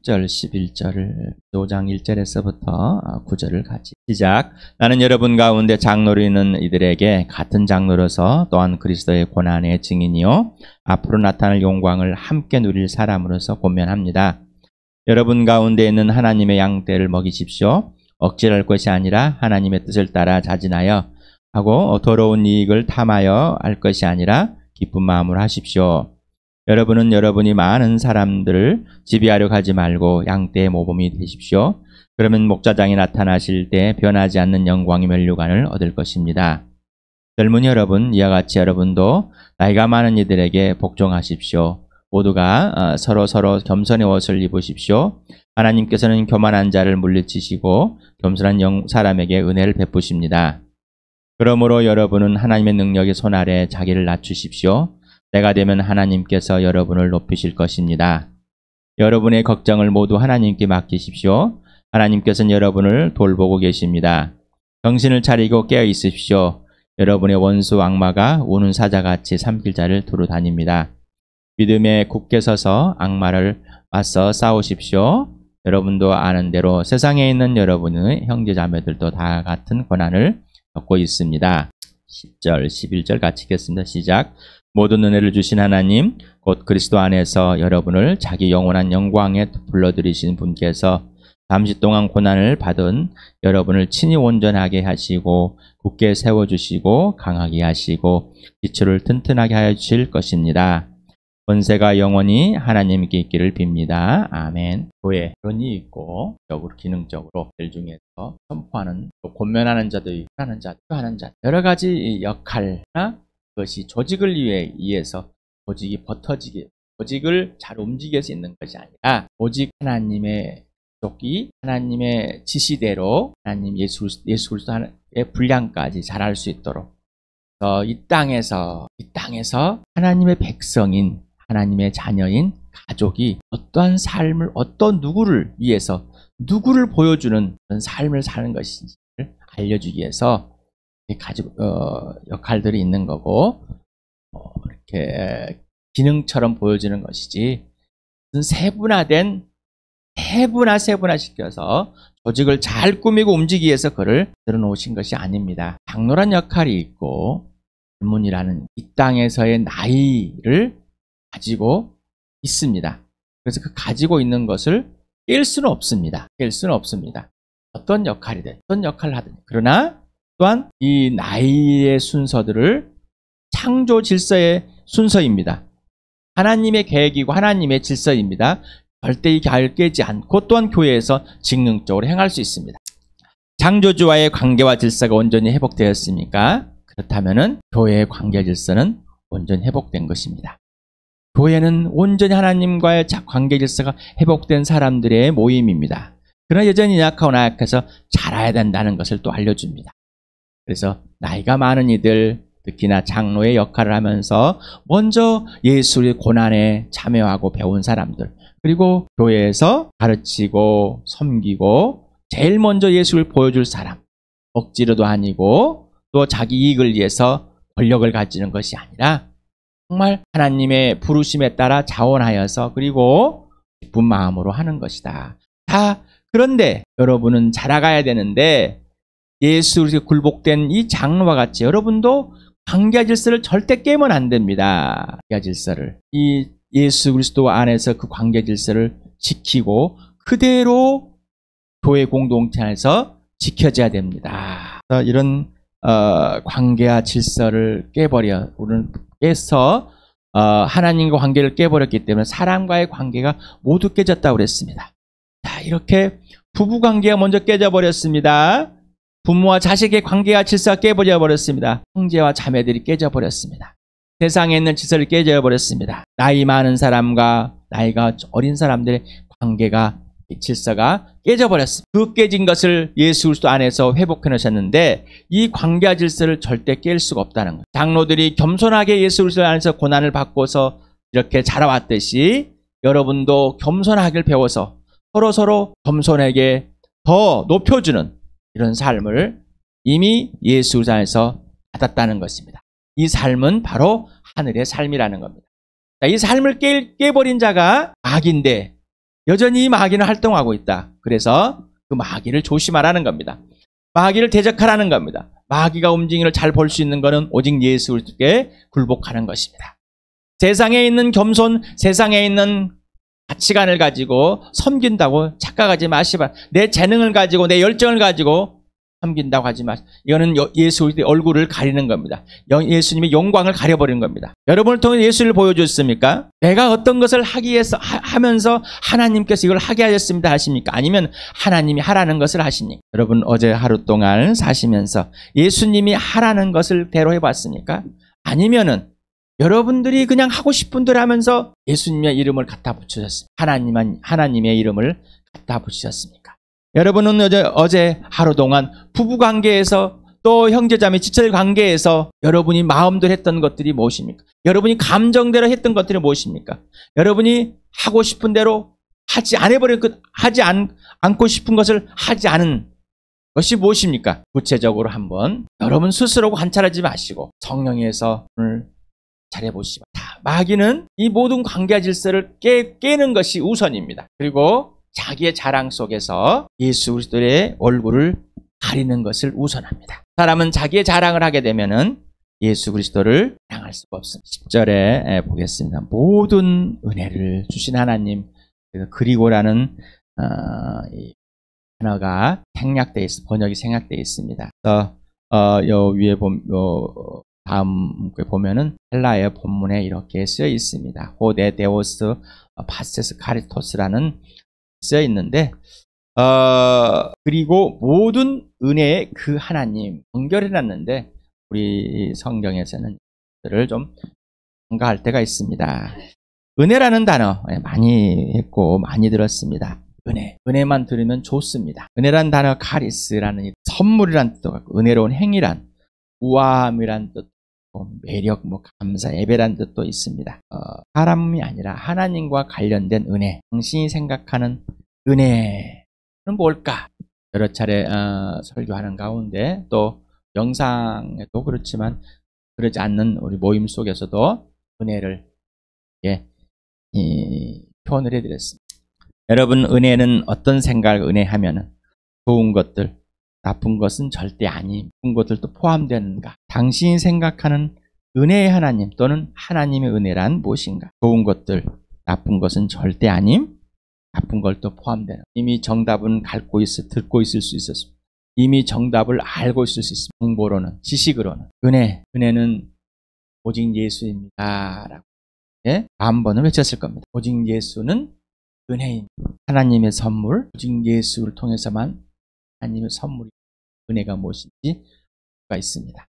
10절, 11절을 5장 1절에서부터 9절을 같이 시작. 나는 여러분 가운데 장로로 있는 이들에게 같은 장로로서 또한 그리스도의 고난의 증인이요 앞으로 나타날 영광을 함께 누릴 사람으로서 권면합니다. 여러분 가운데 있는 하나님의 양떼를 먹이십시오. 억지할 것이 아니라 하나님의 뜻을 따라 자진하여 하고 더러운 이익을 탐하여 할 것이 아니라 기쁜 마음으로 하십시오. 여러분은 여러분이 많은 사람들을 지배하려고 하지 말고 양떼의 모범이 되십시오. 그러면 목자장이 나타나실 때 변하지 않는 영광의 면류관을 얻을 것입니다. 젊은 여러분, 이와 같이 여러분도 나이가 많은 이들에게 복종하십시오. 모두가 서로 겸손의 옷을 입으십시오. 하나님께서는 교만한 자를 물리치시고 겸손한 사람에게 은혜를 베푸십니다. 그러므로 여러분은 하나님의 능력의 손 아래 자기를 낮추십시오. 때가 되면 하나님께서 여러분을 높이실 것입니다. 여러분의 걱정을 모두 하나님께 맡기십시오. 하나님께서는 여러분을 돌보고 계십니다. 정신을 차리고 깨어 있으십시오. 여러분의 원수 악마가 우는 사자같이 삼킬 자를 두루 다닙니다. 믿음에 굳게 서서 악마를 맞서 싸우십시오. 여러분도 아는 대로 세상에 있는 여러분의 형제자매들도 다 같은 고난을 겪고 있습니다. 10절, 11절 같이 읽겠습니다. 시작. 모든 은혜를 주신 하나님, 곧 그리스도 안에서 여러분을 자기 영원한 영광에 불러들이신 분께서 잠시 동안 고난을 받은 여러분을 친히 온전하게 하시고 굳게 세워주시고 강하게 하시고 기초를 튼튼하게 하여 주실 것입니다. 권세가 영원히 하나님께 있기를 빕니다. 아멘. 교회 그런이 있고 기능적으로 일 중에서 선포하는, 또 권면하는 자도 있고 하는 자, 하는 자 여러 가지 역할이나 그것이 조직을 위해서 조직이 버터지게, 조직을 잘 움직일 수 있는 것이 아니라 오직 하나님의 족이 하나님의 지시대로 하나님 예수 그리스도의 분량까지 잘할 수 있도록 이 땅에서 하나님의 백성인 하나님의 자녀인 가족이 어떠한 삶을, 어떤 누구를 위해서 누구를 보여주는 그런 삶을 사는 것인지를 알려주기 위해서 역할들이 있는 거고, 이렇게 기능처럼 보여주는 것이지 세분화시켜서 조직을 잘 꾸미고 움직이기 위해서 그를 들어놓으신 것이 아닙니다. 장로란 역할이 있고 젊은이라는 이 땅에서의 나이를 가지고 있습니다. 그래서 그 가지고 있는 것을 깰 수는 없습니다. 어떤 역할이든 어떤 역할을 하든. 그러나 또한 이 나이의 순서들을 창조 질서의 순서입니다. 하나님의 계획이고 하나님의 질서입니다. 절대 이 계획을 깨지 않고 또한 교회에서 직능적으로 행할 수 있습니다. 창조주와의 관계와 질서가 온전히 회복되었습니까? 그렇다면 교회의 관계 질서는 온전히 회복된 것입니다. 교회는 온전히 하나님과의 관계 질서가 회복된 사람들의 모임입니다. 그러나 여전히 약하고 나약해서 자라야 된다는 것을 또 알려줍니다. 그래서 나이가 많은 이들, 특히나 장로의 역할을 하면서 먼저 예수의 고난에 참여하고 배운 사람들, 그리고 교회에서 가르치고 섬기고 제일 먼저 예수를 보여줄 사람, 억지로도 아니고 또 자기 이익을 위해서 권력을 가지는 것이 아니라 정말 하나님의 부르심에 따라 자원하여서 그리고 기쁜 마음으로 하는 것이다. 그런데 여러분은 자라가야 되는데 예수에 굴복된 이 장로와 같이 여러분도 관계 질서를 절대 깨면 안 됩니다. 관계 질서를, 이 예수 그리스도 안에서 그 관계 질서를 지키고 그대로 교회 공동체 안에서 지켜져야 됩니다. 이런 관계와 질서를 깨서 하나님과 관계를 깨버렸기 때문에 사람과의 관계가 모두 깨졌다고 그랬습니다. 이렇게 부부 관계가 먼저 깨져버렸습니다. 부모와 자식의 관계와 질서가 깨져버렸습니다. 형제와 자매들이 깨져버렸습니다. 세상에 있는 질서를 깨져버렸습니다. 나이 많은 사람과 나이가 어린 사람들의 관계가, 질서가 깨져버렸습니다. 그 깨진 것을 예수 그리스도 안에서 회복해 놓으셨는데 이 관계와 질서를 절대 깰 수가 없다는 거예요. 장로들이 겸손하게 예수 그리스도 안에서 고난을 받고서 이렇게 자라왔듯이 여러분도 겸손하기를 배워서 서로 겸손하게 더 높여주는 이런 삶을 이미 예수 그리스도 안에서 받았다는 것입니다. 이 삶은 바로 하늘의 삶이라는 겁니다. 이 삶을 깨버린 자가 악인데 여전히 마귀는 활동하고 있다. 그래서 그 마귀를 조심하라는 겁니다. 마귀를 대적하라는 겁니다. 마귀가 움직이는 걸 잘 볼 수 있는 것은 오직 예수 그리스도께 굴복하는 것입니다. 세상에 있는 겸손, 세상에 있는 가치관을 가지고 섬긴다고 착각하지 마시고, 내 재능을 가지고 내 열정을 가지고 섬긴다고 하지 마시고, 이거는 예수 그리스도의 얼굴을 가리는 겁니다. 예수님의 영광을 가려버리는 겁니다. 여러분을 통해 예수를 보여줬습니까? 내가 어떤 것을 하기 위해서 하면서 하나님께서 이걸 하게 하셨습니다 하십니까? 아니면 하나님이 하라는 것을 하십니까? 여러분 어제 하루 동안 사시면서 예수님이 하라는 것을 대로 해봤습니까? 아니면은 여러분들이 그냥 하고 싶은 대로 하면서 예수님의 이름을 갖다 붙이셨습니까? 하나님의 이름을 갖다 붙이셨습니까? 여러분은 어제 하루 동안 부부관계에서 또 형제자매 지체 관계에서 여러분이 마음대로 했던 것들이 무엇입니까? 여러분이 감정대로 했던 것들이 무엇입니까? 여러분이 하고 싶은 대로 하지 않고 싶은 것을 하지 않은 것이 무엇입니까? 구체적으로 한번 여러분 스스로 관찰하지 마시고 성령에서 오늘 잘해보시기 바랍니다. 마귀는 이 모든 관계 질서를 깨는 것이 우선입니다. 그리고 자기의 자랑 속에서 예수 그리스도의 얼굴을 가리는 것을 우선합니다. 사람은 자기의 자랑을 하게 되면은 예수 그리스도를 자랑할 수가 없습니다. 10절에 보겠습니다. 모든 은혜를 주신 하나님, 그리고라는 이 단어가 생략되어 있습니다. 번역이 생략되어 있습니다. 요 위에 다음 보면은 헬라의 본문에 이렇게 쓰여 있습니다. 호데 데오스 파세스 카리토스라는 쓰여 있는데, 그리고 모든 은혜의 그 하나님 연결해놨는데 우리 성경에서는 이들을 좀 간과할 때가 있습니다. 은혜라는 단어 많이 했고 많이 들었습니다. 은혜만 들으면 좋습니다. 은혜란 단어 카리스라는 선물이란 뜻도 같고, 은혜로운 행위란, 우아함이란 뜻, 매력, 감사, 예배란 뜻도 있습니다. 사람이 아니라 하나님과 관련된 은혜, 당신이 생각하는 은혜는 뭘까? 여러 차례 설교하는 가운데 또 영상에도 그렇지만 그러지 않는 우리 모임 속에서도 은혜를 표현을 해드렸습니다. 여러분, 은혜는 어떤 생각을 은혜하면은 좋은 것들, 나쁜 것은 절대 아님, 나쁜 것들도 포함되는가? 당신이 생각하는 은혜의 하나님 또는 하나님의 은혜란 무엇인가? 좋은 것들, 나쁜 것은 절대 아님, 나쁜 것도 포함되는. 이미 정답은 듣고 있을 수 있었습니다. 이미 정답을 알고 있을 수 있습니다. 정보로는, 지식으로는. 은혜는 오직 예수입니다. 라고 한 번은 외쳤을 겁니다. 오직 예수는 은혜입니다. 하나님의 선물, 오직 예수를 통해서만 하나님의 선물이, 은혜가 무엇인지 가 있습니다.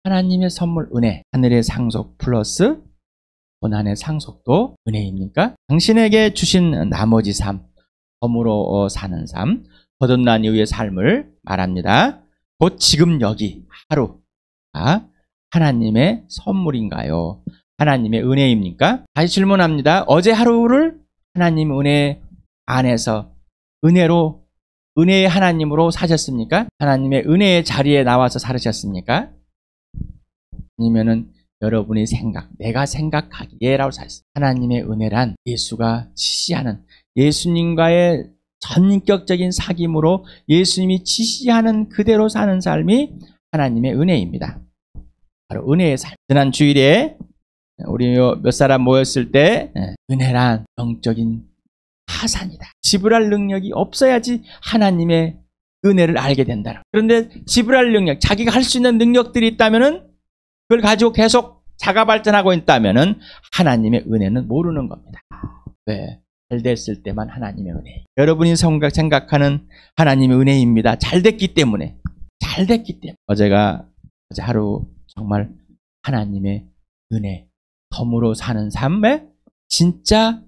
하나님의 선물 은혜, 하늘의 상속 플러스 고난의 상속도 은혜입니까? 당신에게 주신 나머지 삶, 덤으로 사는 삶, 거듭난 이후의 삶을 말합니다. 곧 지금 여기 하루가 하나님의 선물인가요? 하나님의 은혜입니까? 다시 질문합니다. 어제 하루를 하나님 은혜 안에서 은혜의 하나님으로 사셨습니까? 하나님의 은혜의 자리에 나와서 살으셨습니까? 아니면은 여러분이 내가 생각하기에라고 사셨어요. 하나님의 은혜란 예수가 지시하는, 예수님과의 전격적인 사귐으로 예수님이 지시하는 그대로 사는 삶이 하나님의 은혜입니다. 바로 은혜의 삶. 지난 주일에 우리 몇 사람 모였을 때 은혜란 영적인 하산이다. 지불할 능력이 없어야지 하나님의 은혜를 알게 된다. 그런데 지불할 능력, 자기가 할 수 있는 능력들이 있다면은 그걸 가지고 계속 자가 발전하고 있다면은 하나님의 은혜는 모르는 겁니다. 왜? 잘 됐을 때만 하나님의 은혜. 여러분이 생각하는 하나님의 은혜입니다. 잘 됐기 때문에. 어제 하루 정말 하나님의 은혜, 덤으로 사는 삶에 진짜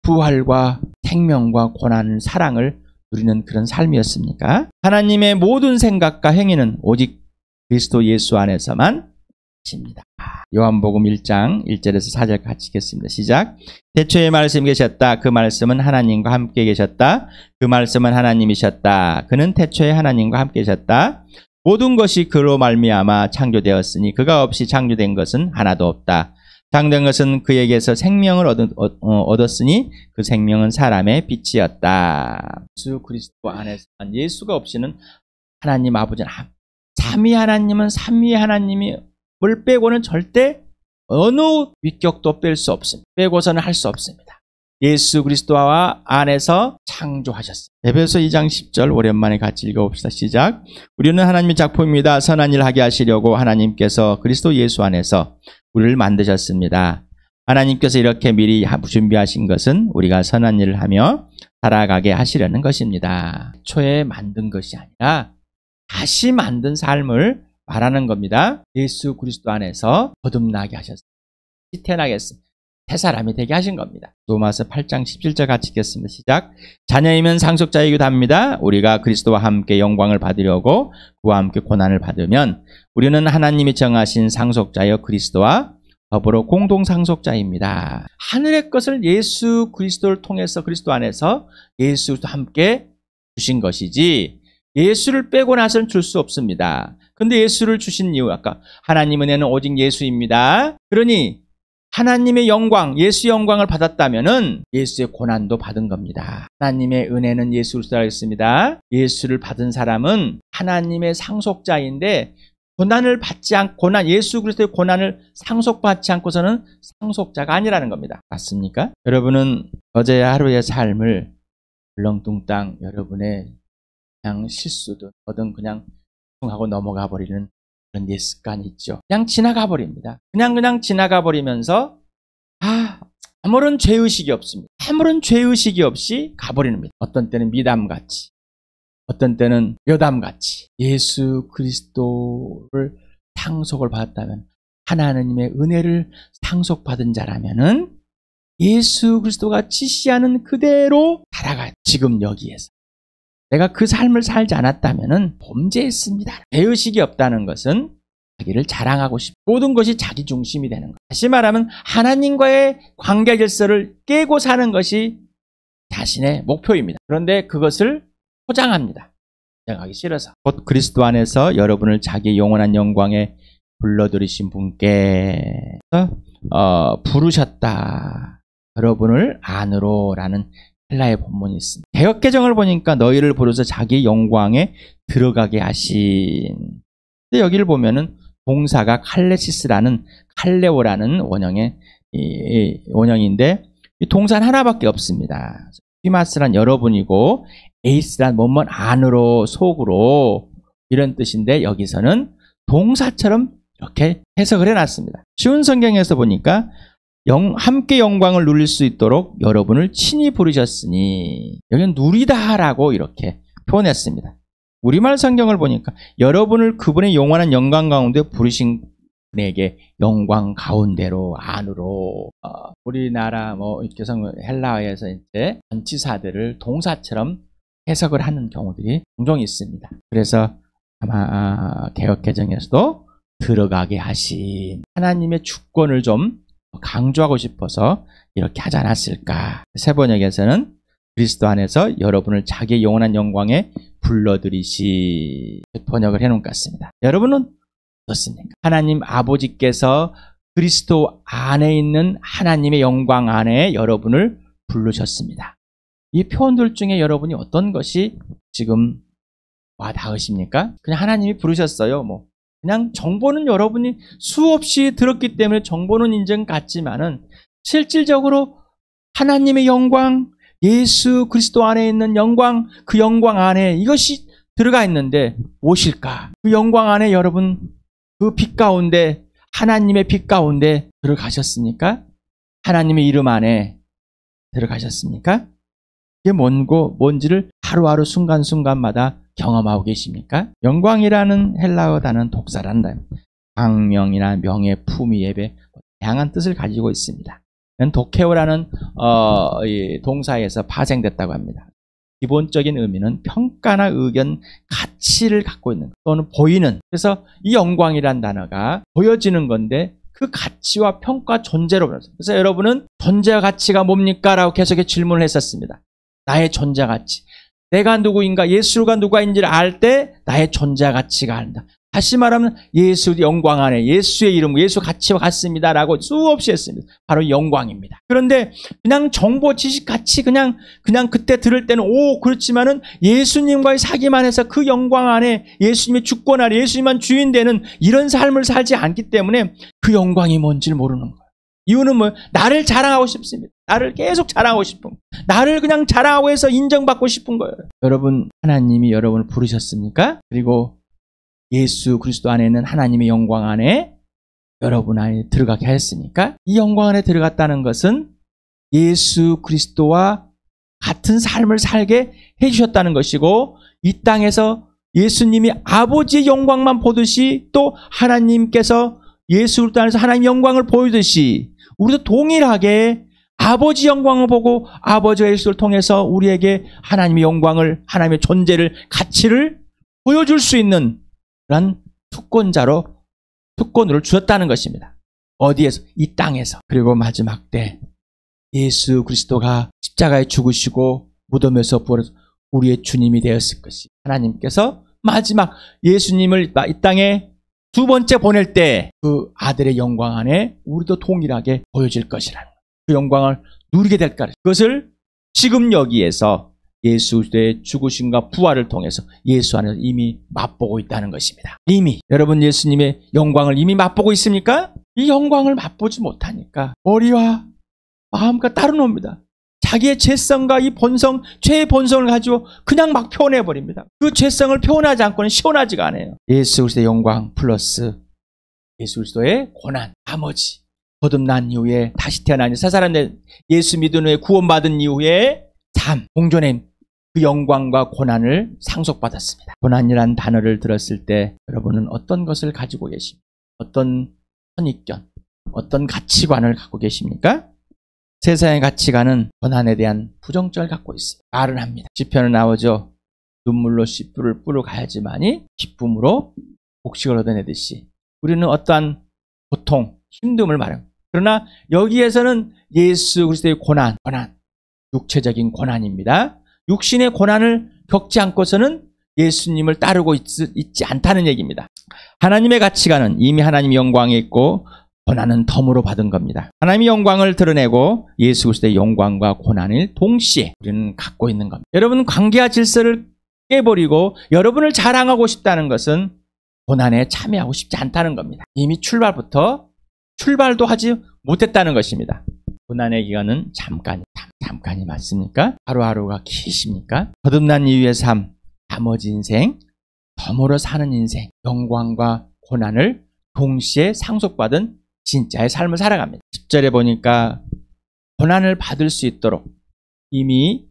부활과 생명과 고난, 사랑을 누리는 그런 삶이었습니까? 하나님의 모든 생각과 행위는 오직 그리스도 예수 안에서만 하십니다. 요한복음 1장 1절에서 4절 같이 읽겠습니다. 시작. 태초에 말씀이 계셨다. 그 말씀은 하나님과 함께 계셨다. 그 말씀은 하나님이셨다. 그는 태초에 하나님과 함께 계셨다. 모든 것이 그로 말미암아 창조되었으니 그가 없이 창조된 것은 하나도 없다. 장된 것은 그에게서 생명을 얻었으니 그 생명은 사람의 빛이었다. 예수 그리스도 안에서 예수가 없이는 하나님 아버지는 삼위 하나님은 삼위 하나님을 빼고는 절대 어느 위격도 뺄 수 없습니다. 빼고서는 할 수 없습니다. 예수 그리스도와 안에서 창조하셨습니다. 에베소 2장 10절 오랜만에 같이 읽어봅시다. 시작. 우리는 하나님의 작품입니다. 선한 일 하게 하시려고 하나님께서 그리스도 예수 안에서 우리를 만드셨습니다. 하나님께서 이렇게 미리 준비하신 것은 우리가 선한 일을 하며 살아가게 하시려는 것입니다. 초에 만든 것이 아니라 다시 만든 삶을 말하는 겁니다. 예수 그리스도 안에서 거듭나게 하셨습니다. 태어나겠습니다. 새 사람이 되게 하신 겁니다. 로마서 8장 17절 같이 읽겠습니다. 시작. 자녀이면 상속자이기도 합니다. 우리가 그리스도와 함께 영광을 받으려고 그와 함께 고난을 받으면 우리는 하나님이 정하신 상속자여 그리스도와 더불어 공동 상속자입니다. 하늘의 것을 예수 그리스도를 통해서 그리스도 안에서 예수와 함께 주신 것이지 예수를 빼고 나서는 줄 수 없습니다. 근데 예수를 주신 이유 아까 하나님 은혜는 오직 예수입니다. 그러니 하나님의 영광, 예수 영광을 받았다면은 예수의 고난도 받은 겁니다. 하나님의 은혜는 예수 그리스도라 했습니다. 예수를 받은 사람은 하나님의 상속자인데 고난을 받지 않고 예수 그리스도의 고난을 상속받지 않고서는 상속자가 아니라는 겁니다. 맞습니까? 여러분은 어제 하루의 삶을 울렁뚱땅 여러분의 그냥 실수든 뭐든 그냥 하고 넘어가 버리는 그런 예 습관이 있죠. 그냥 지나가 버립니다. 그냥 지나가 버리면서 아무런 죄의식이 없습니다. 아무런 죄의식이 없이 가버리는 겁니다. 어떤 때는 미담같이, 어떤 때는 여담같이 예수 그리스도를 상속을 받았다면 하나님의 은혜를 상속받은 자라면은 예수 그리스도가 지시하는 그대로 살아가요. 지금 여기에서. 내가 그 삶을 살지 않았다면 범죄했습니다. 죄의식이 없다는 것은 자기를 자랑하고 싶고 모든 것이 자기 중심이 되는 것. 다시 말하면 하나님과의 관계 질서를 깨고 사는 것이 자신의 목표입니다. 그런데 그것을 포장합니다. 포장하기 싫어서. 곧 그리스도 안에서 여러분을 자기 영원한 영광에 불러들이신 분께 부르셨다. 여러분을 안으로라는 헬라의 본문이 있습니다. 개역개정을 보니까 너희를 부르서 자기 영광에 들어가게 하신. 근데 여기를 보면은 동사가 칼레시스라는 칼레오라는 원형인데 이 동사는 하나밖에 없습니다. 히마스란 여러분이고 에이스란 뭐뭐 안으로 속으로 이런 뜻인데 여기서는 동사처럼 이렇게 해석을 해놨습니다. 쉬운 성경에서 보니까 함께 영광을 누릴 수 있도록 여러분을 친히 부르셨으니 여기는 누리다라고 이렇게 표현했습니다. 우리말 성경을 보니까 여러분을 그분의 영원한 영광 가운데 부르신 분에게 영광 가운데로 안으로 우리나라 이렇게 헬라어에서 이제 전치사들을 동사처럼 해석을 하는 경우들이 종종 있습니다. 그래서 아마 개역개정에서도 들어가게 하신 하나님의 주권을 좀 강조하고 싶어서 이렇게 하지 않았을까. 세번역에서는 그리스도 안에서 여러분을 자기의 영원한 영광에 불러들이시 번역을 해놓은 것 같습니다. 여러분은 어떻습니까? 하나님 아버지께서 그리스도 안에 있는 하나님의 영광 안에 여러분을 부르셨습니다. 이 표현들 중에 여러분이 어떤 것이 지금 와 닿으십니까? 그냥 하나님이 부르셨어요. 그냥 정보는 여러분이 수없이 들었기 때문에 정보는 인정 같지만은 실질적으로 하나님의 영광, 예수 그리스도 안에 있는 영광, 그 영광 안에 이것이 들어가 있는데 무엇일까? 그 영광 안에 여러분 그 빛 가운데 하나님의 빛 가운데 들어가셨습니까? 하나님의 이름 안에 들어가셨습니까? 이게 뭔지를 하루하루 순간순간마다 경험하고 계십니까? 영광이라는 헬라어 단어는 독사란다. 광명이나 명예, 품위, 예배 다양한 뜻을 가지고 있습니다. 도케오라는 동사에서 파생됐다고 합니다. 기본적인 의미는 평가나 의견, 가치를 갖고 있는 또는 보이는. 그래서 이 영광이란 단어가 보여지는 건데 그 가치와 평가 존재로 보였어요. 그래서 여러분은 존재와 가치가 뭡니까? 라고 계속해서 질문을 했었습니다. 나의 존재 가치. 내가 누구인가, 예수가 누가인지를 알 때 나의 존재 가치가 안다. 다시 말하면 예수 영광 안에 예수의 이름, 예수 가치와 같습니다라고 수없이 했습니다. 바로 영광입니다. 그런데 그냥 정보 지식 같이 그냥 그때 들을 때는 그렇지만은 예수님과의 사귐 안에서 그 영광 안에 예수님의 주권 아래 예수님만 주인 되는 이런 삶을 살지 않기 때문에 그 영광이 뭔지를 모르는 거예요. 이유는 뭐예요? 나를 자랑하고 싶습니다. 나를 계속 자랑하고 싶은 거예요. 나를 그냥 자랑하고 해서 인정받고 싶은 거예요. 여러분, 하나님이 여러분을 부르셨습니까? 그리고 예수 그리스도 안에 있는 하나님의 영광 안에 여러분 안에 들어가게 하였으니까 이 영광 안에 들어갔다는 것은 예수 그리스도와 같은 삶을 살게 해주셨다는 것이고, 이 땅에서 예수님이 아버지의 영광만 보듯이 또 하나님께서 예수 그리스도 안에서 하나님의 영광을 보이듯이 우리도 동일하게 아버지 영광을 보고 아버지와 예수를 통해서 우리에게 하나님의 영광을, 하나님의 존재를, 가치를 보여줄 수 있는 그런 특권을 주었다는 것입니다. 어디에서? 이 땅에서. 그리고 마지막 때 예수 그리스도가 십자가에 죽으시고 무덤에서 부활해서 우리의 주님이 되었을 것이, 하나님께서 마지막 예수님을 이 땅에 두 번째 보낼 때 그 아들의 영광 안에 우리도 동일하게 보여질 것이라는 거예요. 그 영광을 누리게 될 거예요. 그것을 지금 여기에서 예수 그리스도의 죽으심과 부활을 통해서 예수 안에서 이미 맛보고 있다는 것입니다. 이미 여러분 예수님의 영광을 이미 맛보고 있습니까? 이 영광을 맛보지 못하니까 머리와 마음과 따로 놉니다. 자기의 죄성과 이 본성, 죄의 본성을 가지고 그냥 막 표현해버립니다. 그 죄성을 표현하지 않고는 시원하지가 않아요. 예수 그리스도의 영광 플러스 예수 그리스도의 고난, 나머지 거듭난 이후에 다시 태어난 새 사람 된 예수 믿은 후에 구원받은 이후에 삶, 공존의 그 영광과 고난을 상속받았습니다. 고난이란 단어를 들었을 때 여러분은 어떤 것을 가지고 계십니까? 어떤 선입견, 어떤 가치관을 갖고 계십니까? 세상의 가치관은 고난에 대한 부정점을 갖고 있습니다. 말은 합니다. 시편은 나오죠. 눈물로 씨 뿔을 뿌려 가야지만이 기쁨으로 복식을 얻어내듯이 우리는 어떠한 고통, 힘듦을 말합니다. 그러나 여기에서는 예수 그리스도의 고난, 육체적인 고난입니다. 육신의 고난을 겪지 않고서는 예수님을 따르고 있지 않다는 얘기입니다. 하나님의 가치관은 이미 하나님의 영광에 있고 고난은 덤으로 받은 겁니다. 하나님의 영광을 드러내고 예수 그리스도의 영광과 고난을 동시에 우리는 갖고 있는 겁니다. 여러분, 관계와 질서를 깨버리고 여러분을 자랑하고 싶다는 것은 고난에 참여하고 싶지 않다는 겁니다. 이미 출발도 하지 못했다는 것입니다. 고난의 기간은 잠깐이 맞습니까? 하루하루가 기십니까? 거듭난 이후의 삶, 나머지 인생, 덤으로 사는 인생, 영광과 고난을 동시에 상속받은 진짜의 삶을 살아갑니다. 10절에 보니까 고난을 받을 수 있도록 이미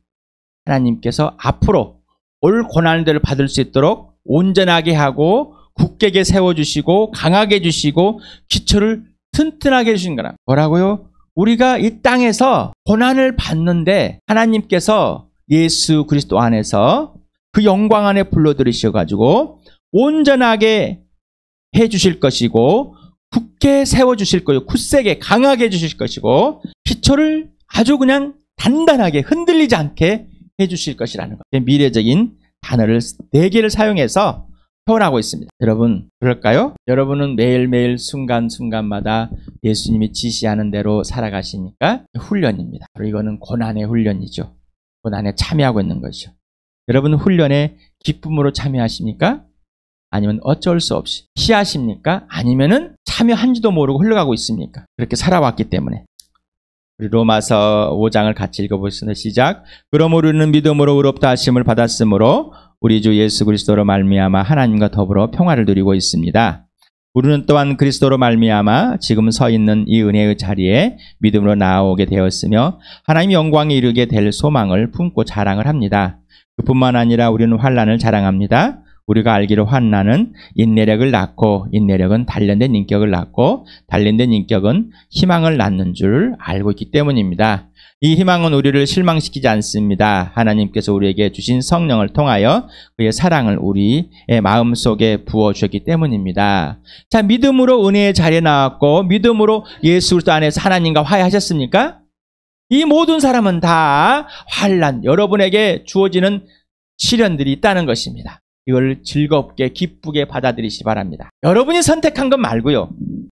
하나님께서 앞으로 올 고난들을 받을 수 있도록 온전하게 하고 굳게 세워주시고 강하게 해주시고 기초를 튼튼하게 해주신 거라. 뭐라고요? 우리가 이 땅에서 고난을 받는데 하나님께서 예수 그리스도 안에서 그 영광 안에 불러들이셔가지고 온전하게 해주실 것이고 굳게 세워주실 거예요. 굳세게 강하게 해주실 것이고 기초를 아주 그냥 단단하게 흔들리지 않게 해주실 것이라는 거예요. 미래적인 단어를 4개를 사용해서 표현하고 있습니다. 여러분, 그럴까요? 여러분은 매일매일 순간순간마다 예수님이 지시하는 대로 살아가시니까 훈련입니다. 바로 이거는 고난의 훈련이죠. 고난에 참여하고 있는 것이죠. 여러분 훈련에 기쁨으로 참여하십니까? 아니면 어쩔 수 없이 피하십니까? 아니면은 참여한지도 모르고 흘러가고 있습니까? 그렇게 살아왔기 때문에. 우리 로마서 5장을 같이 읽어보겠습니다. 시작. 그러므로 우리는 믿음으로 의롭다 하심을 받았으므로 우리 주 예수 그리스도로 말미암아 하나님과 더불어 평화를 누리고 있습니다. 우리는 또한 그리스도로 말미암아 지금 서 있는 이 은혜의 자리에 믿음으로 나아오게 되었으며 하나님의 영광에 이르게 될 소망을 품고 자랑을 합니다. 그뿐만 아니라 우리는 환난을 자랑합니다. 우리가 알기로 환난은 인내력을 낳고 인내력은 단련된 인격을 낳고 단련된 인격은 희망을 낳는 줄 알고 있기 때문입니다. 이 희망은 우리를 실망시키지 않습니다. 하나님께서 우리에게 주신 성령을 통하여 그의 사랑을 우리의 마음속에 부어주셨기 때문입니다. 자, 믿음으로 은혜의 자리에 나왔고 믿음으로 예수 그리스도 안에서 하나님과 화해하셨습니까? 이 모든 사람은 다 환난, 여러분에게 주어지는 시련들이 있다는 것입니다. 이걸 즐겁게 기쁘게 받아들이시기 바랍니다. 여러분이 선택한 것 말고요.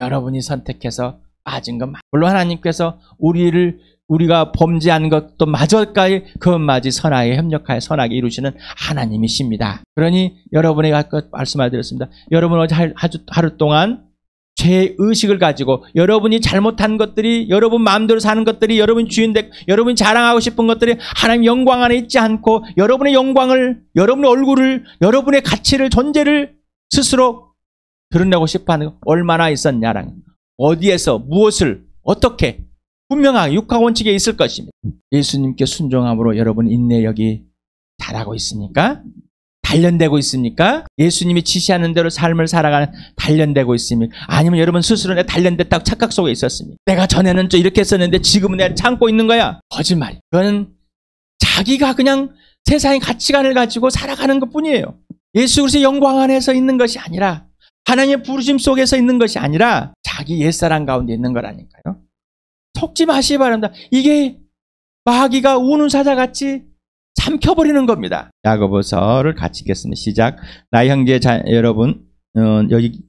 여러분이 선택해서 빠진 것 말고. 물론 하나님께서 우리가 범죄한 것도 마저까지 그것마저 선하게 협력하여 선하게 이루시는 하나님이십니다. 그러니 여러분에게 아까 말씀드렸습니다. 여러분은 하루 동안 죄의식을 가지고 여러분이 잘못한 것들이, 여러분 마음대로 사는 것들이, 여러분 주인되고 여러분이 자랑하고 싶은 것들이 하나님 영광 안에 있지 않고 여러분의 영광을, 여러분의 얼굴을, 여러분의 가치를, 존재를 스스로 드러내고 싶어하는 것 얼마나 있었냐라는, 어디에서 무엇을 어떻게 분명하게 육하원칙에 있을 것입니다. 예수님께 순종함으로 여러분 인내력이 자라고 있습니까? 단련되고 있습니까? 예수님이 지시하는 대로 삶을 살아가는 단련되고 있습니까? 아니면 여러분 스스로 내가 단련됐다고 착각 속에 있었습니까? 내가 전에는 좀 이렇게 했었는데 지금은 내가 참고 있는 거야. 거짓말. 그건 자기가 그냥 세상의 가치관을 가지고 살아가는 것뿐이에요. 예수 그리스도의 영광 안에서 있는 것이 아니라, 하나님의 부르심 속에서 있는 것이 아니라 자기 옛사람 가운데 있는 거라니까요. 속지 마시기 바랍니다. 이게 마귀가 우는 사자같이 삼켜버리는 겁니다. 야고보서를 같이 읽겠습니다. 시작. 나의 형제 여러분,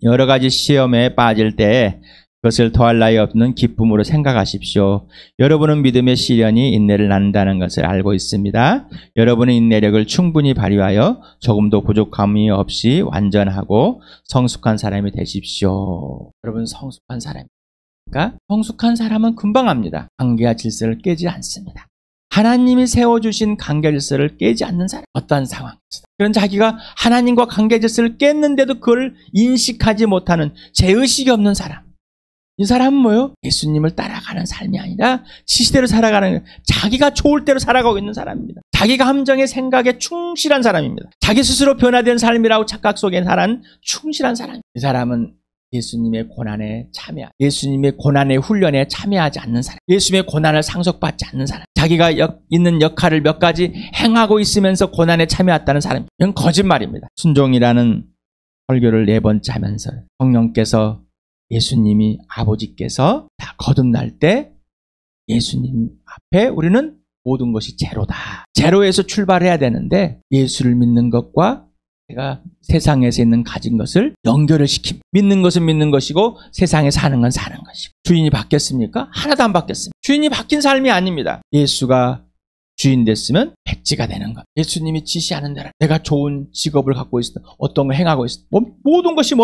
여러 가지 시험에 빠질 때 그것을 더할 나위 없는 기쁨으로 생각하십시오. 여러분은 믿음의 시련이 인내를 낳는다는 것을 알고 있습니다. 여러분의 인내력을 충분히 발휘하여 조금도 부족함이 없이 완전하고 성숙한 사람이 되십시오. 여러분 성숙한 사람. 그러니까 성숙한 사람은 금방 합니다. 관계와 질서를 깨지 않습니다. 하나님이 세워주신 관계 질서를 깨지 않는 사람. 어떠한 상황에서. 그런 자기가 하나님과 관계 질서를 깼는데도 그걸 인식하지 못하는 죄의식이 없는 사람. 이 사람은 뭐예요? 예수님을 따라가는 삶이 아니라 지시대로 살아가는, 자기가 좋을 대로 살아가고 있는 사람입니다. 자기가 함정의 생각에 충실한 사람입니다. 자기 스스로 변화된 삶이라고 착각 속에 살아는 충실한 사람. 이 사람은 예수님의 고난에 예수님의 고난의 훈련에 참여하지 않는 사람, 예수님의 고난을 상속받지 않는 사람, 자기가 있는 역할을 몇 가지 행하고 있으면서 고난에 참여했다는 사람, 이건 거짓말입니다. 순종이라는 설교를 4번째 하면서 성령께서, 예수님이, 아버지께서 다 거듭날 때 예수님 앞에 우리는 모든 것이 제로다. 제로에서 출발해야 되는데 예수를 믿는 것과 내가 세상에서 있는 가진 것을 연결을 시킵니다. 믿는 것은 믿는 것이고 세상에 사는 건 사는 것이고. 주인이 바뀌었습니까? 하나도 안 바뀌었습니다. 주인이 바뀐 삶이 아닙니다. 예수가 주인 됐으면 백지가 되는 겁니다. 예수님이 지시하는 대로 내가 좋은 직업을 갖고 있어, 어떤 걸 행하고 있어, 모든 것이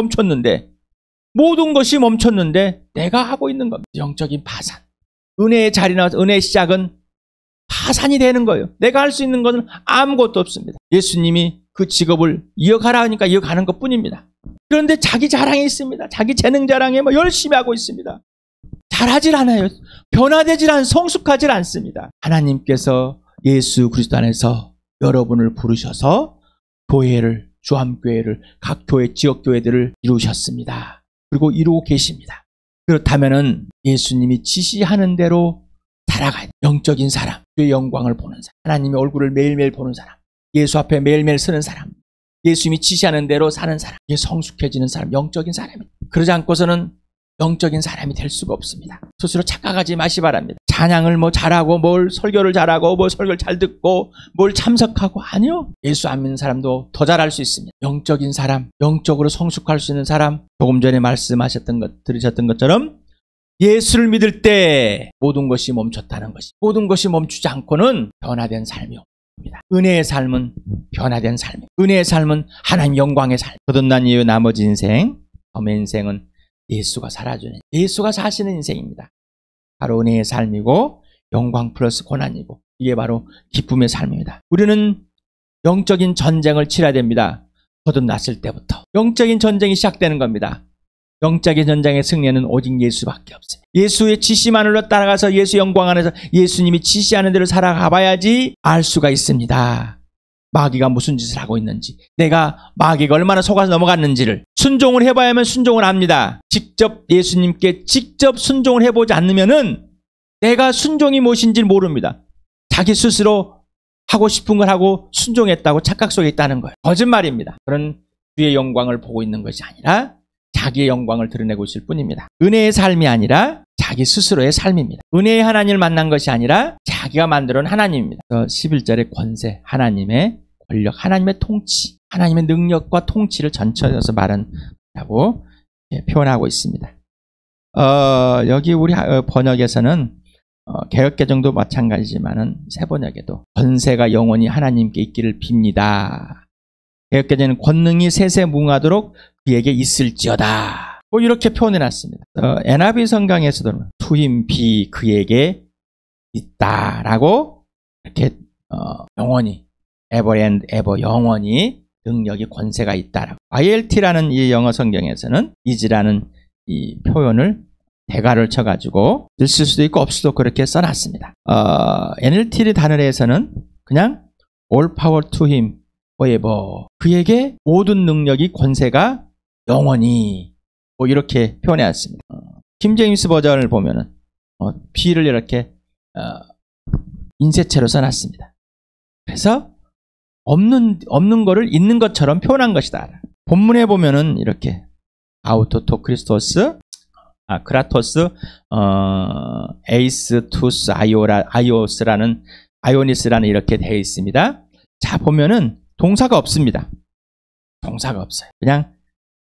멈췄는데 내가 하고 있는 겁니다. 영적인 파산. 은혜의 자리나 은혜의 시작은 파산이 되는 거예요. 내가 할 수 있는 것은 아무것도 없습니다. 예수님이 그 직업을 이어가라 하니까 이어가는 것뿐입니다. 그런데 자기 자랑이 있습니다. 자기 재능 자랑에 열심히 하고 있습니다. 잘하질 않아요. 변화되질 성숙하질 않습니다. 하나님께서 예수 그리스도 안에서 여러분을 부르셔서 교회를, 주암교회를, 각 교회, 지역교회들을 이루셨습니다. 그리고 이루고 계십니다. 그렇다면은 예수님이 지시하는 대로 살아가야 돼요. 영적인 사람, 주의 영광을 보는 사람, 하나님의 얼굴을 매일매일 보는 사람, 예수 앞에 매일매일 서는 사람, 예수님이 지시하는 대로 사는 사람, 이게 성숙해지는 사람, 영적인 사람입니다. 그러지 않고서는 영적인 사람이 될 수가 없습니다. 스스로 착각하지 마시 바랍니다. 찬양을 잘하고, 설교를 잘하고, 설교를 잘 듣고, 참석하고, 아니요. 예수 안 믿는 사람도 더 잘할 수 있습니다. 영적인 사람, 영적으로 성숙할 수 있는 사람, 조금 전에 들으셨던 것처럼 예수를 믿을 때 모든 것이 멈췄다는 것이, 모든 것이 멈추지 않고는 변화된 삶이 없습니다. 은혜의 삶은 변화된 삶, 은혜의 삶은 하나님 영광의 삶. 거듭난 이후 나머지 인생, 다음의 인생은 예수가 살아주는, 예수가 사시는 인생입니다. 바로 은혜의 삶이고 영광 플러스 고난이고, 이게 바로 기쁨의 삶입니다. 우리는 영적인 전쟁을 치러야 됩니다. 거듭났을 때부터 영적인 전쟁이 시작되는 겁니다. 영적인 전쟁의 승리는 오직 예수밖에 없어요. 예수의 지시만으로 따라가서 예수 영광 안에서 예수님이 지시하는 대로 살아가봐야지 알 수가 있습니다. 마귀가 무슨 짓을 하고 있는지, 내가 마귀가 얼마나 속아서 넘어갔는지를 순종을 해봐야만 순종을 합니다. 직접 예수님께 직접 순종을 해보지 않으면은 내가 순종이 무엇인지 모릅니다. 자기 스스로 하고 싶은 걸 하고 순종했다고 착각 속에 있다는 거예요. 거짓말입니다. 그런 주의 영광을 보고 있는 것이 아니라 자기의 영광을 드러내고 있을 뿐입니다. 은혜의 삶이 아니라 자기 스스로의 삶입니다. 은혜의 하나님을 만난 것이 아니라 자기가 만들어놓은 하나님입니다. 11절의 권세, 하나님의 권력, 하나님의 통치, 하나님의 능력과 통치를 전체에서 말한다고 표현하고 있습니다. 여기 우리 번역에서는 개역개정도 마찬가지지만은 새 번역에도 권세가 영원히 하나님께 있기를 빕니다. 개역개정은 권능이 세세무궁하도록 그에게 있을지어다. 뭐 이렇게 표현해놨습니다. NIV 성경에서도 to him be 그에게 있다라고 이렇게 영원히 ever and ever 영원히 능력이 권세가 있다라고. ILT라는 이 영어 성경에서는 is라는 이 표현을 대가를 쳐가지고 쓸 수도 있고 없을 수도 그렇게 써놨습니다. NLT 단어에서는 그냥 all power to him forever 그에게 모든 능력이 권세가 영원히 뭐 이렇게 표현해왔습니다. 킹제임스 버전을 보면은 B를 이렇게 인쇄체로 써놨습니다. 그래서 없는 거를 있는 것처럼 표현한 것이다. 본문에 보면은 이렇게 아우토토 크리스토스 크라토스 에이스 투스 아이오니스라는 이렇게 되어 있습니다. 자 보면은 동사가 없습니다. 동사가 없어요. 그냥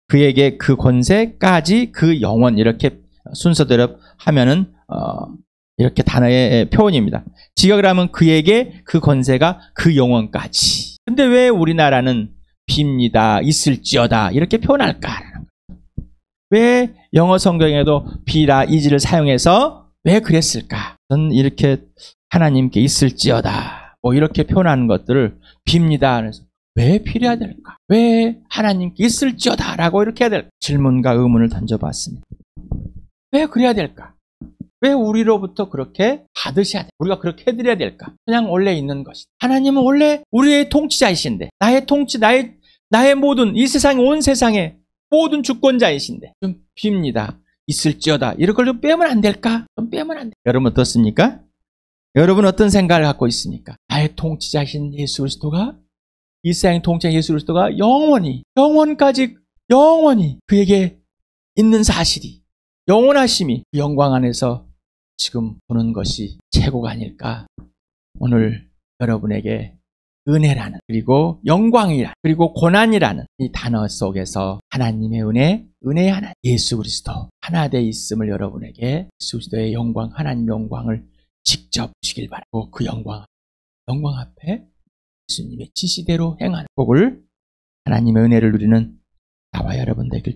그에게 그 권세까지 그 영원 이렇게 순서대로 하면은 이렇게 단어의 표현입니다. 직역을 하면 그에게 그 권세가 그 영원까지. 근데 왜 우리나라는 빕니다, 있을지어다 이렇게 표현할까? 왜 영어 성경에도 비라 이지를 사용해서 왜 그랬을까? 저는 이렇게 하나님께 있을지어다 뭐 이렇게 표현하는 것들을 빕니다. 그래서 왜 필요해야 될까? 왜 하나님께 있을지어다 라고 이렇게 해야 될까? 질문과 의문을 던져봤습니다. 왜 그래야 될까? 왜 우리로부터 그렇게 받으셔야 돼? 우리가 그렇게 해드려야 될까? 그냥 원래 있는 것이다. 하나님은 원래 우리의 통치자이신데 나의 통치, 나의 모든 이 세상 온 세상의 모든 주권자이신데 좀 빕니다. 있을지어다. 이런 걸 좀 빼면 안 될까? 좀 빼면 안 돼. 여러분 어떻습니까? 여러분 어떤 생각을 갖고 있습니까? 나의 통치자이신 예수 그리스도가 이 세상의 통치자 예수 그리스도가 영원까지 그에게 있는 사실이 영원하심이 그 영광 안에서 지금 보는 것이 최고가 아닐까? 오늘 여러분에게 은혜라는 그리고 영광이라는 그리고 고난이라는 이 단어 속에서 하나님의 은혜의 하나님 예수 그리스도 하나 돼 있음을 여러분에게 예수 그리스도의 영광 하나님의 영광을 직접 주길 바라고 그 영광 앞에 예수님의 지시대로 행하는 복을 하나님의 은혜를 누리는 나와 여러분 되길 축복합니다.